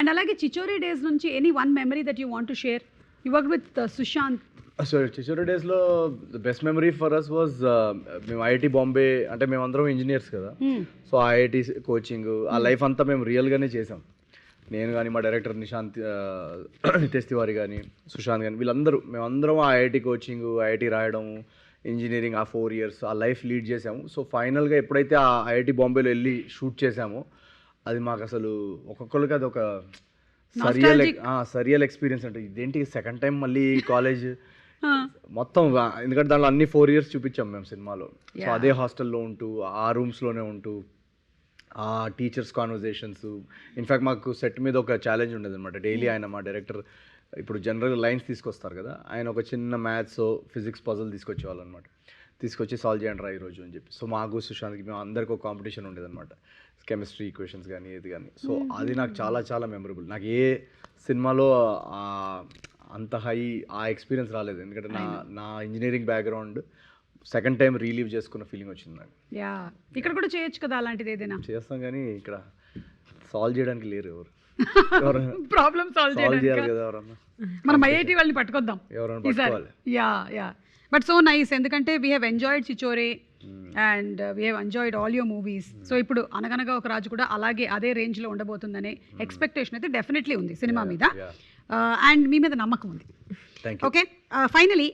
And అలాగే Chhichhore days నుంచి any one memory that you want to share? You work with Sushant. So Chhichhore డేస్లో the best memory for us was మేము IIT Bombay, అంటే మేమందరం engineers కదా, so IIT coaching ఆ life అంతా మేము రియల్గానే చేసాం. నేను కానీ మా డైరెక్టర్ నితేష్ తివారీ కానీ సుశాంత్ కానీ వీళ్ళందరూ మేమందరం ఆ ఐఐటి కోచింగ్, ఐఐటి రాయడం, ఇంజనీరింగ్ ఆ 4 years ఆ లైఫ్ లీడ్ చేసాము. సో ఫైనల్గా ఎప్పుడైతే ఆ ఐఐటి బాంబేలో వెళ్ళి షూట్ చేసామో అది మాకు అసలు ఒక్కొక్కరికి అది ఒక సరియల్ ఎక్స్పీరియన్స్. అంటే ఇదేంటి సెకండ్ టైం మళ్ళీ కాలేజ్ మొత్తం, ఎందుకంటే దాంట్లో అన్ని 4 years చూపించాం మేము సినిమాలో. సో అదే హాస్టల్లో ఉంటూ ఆ రూమ్స్లోనే ఉంటూ ఆ టీచర్స్ కాన్వర్జేషన్స్. ఇన్ఫ్యాక్ట్ మాకు సెట్ మీద ఒక ఛాలెంజ్ ఉండేది అనమాట. డైలీ ఆయన మా డైరెక్టర్ ఇప్పుడు జనరల్గా లైన్స్ తీసుకొస్తారు కదా, ఆయన ఒక చిన్న మ్యాథ్స్ ఫిజిక్స్ పజల్ తీసుకొచ్చేవాళ్ళు అనమాట. తీసుకొచ్చి సాల్వ్ చేయండి రా ఈరోజు అని చెప్పి. సో మాకు సుశాంత్కి మేము అందరికీ ఒక కాంపిటీషన్ ఉండేదన్నమాట, కెమిస్ట్రీ ఈక్వేషన్స్ కానీ ఏది కానీ. సో అది నాకు చాలా చాలా మెమరబుల్. నాకు ఏ సినిమాలో అంత హై ఆ ఎక్స్పీరియన్స్ రాలేదు, ఎందుకంటే నా engineering background second time relive చేసుకున్న ఫీలింగ్ వచ్చింది నాకు. యా, ఇక్కడ కూడా చేయొచ్చు కదా అలాంటిది ఏదైనా. చేస్తాం కానీ ఇక్కడ సాల్వ్ చేయడానికి లేరు ఎవరు. ప్రాబ్లమ్ సాల్వ్ చేయాలి కదా ఎవరన్నా. మనం ఐఐటి వాళ్ళని పట్టుకొద్దాం ఎవరైనా పట్టుకోవాలి. యా బట్ సో నైస్, ఎందుకంటే we have enjoyed Chhichhore and we have enjoyed all your movies. So ఇప్పుడు అనగనగా ఒక రాజు కూడా అలాగే అదే రేంజ్లో ఉండబోతుందనే ఎక్స్పెక్టేషన్ అయితే డెఫినెట్లీ ఉంది సినిమా మీద, అండ్ మీ మీద నమ్మకం ఉంది. Okay, finally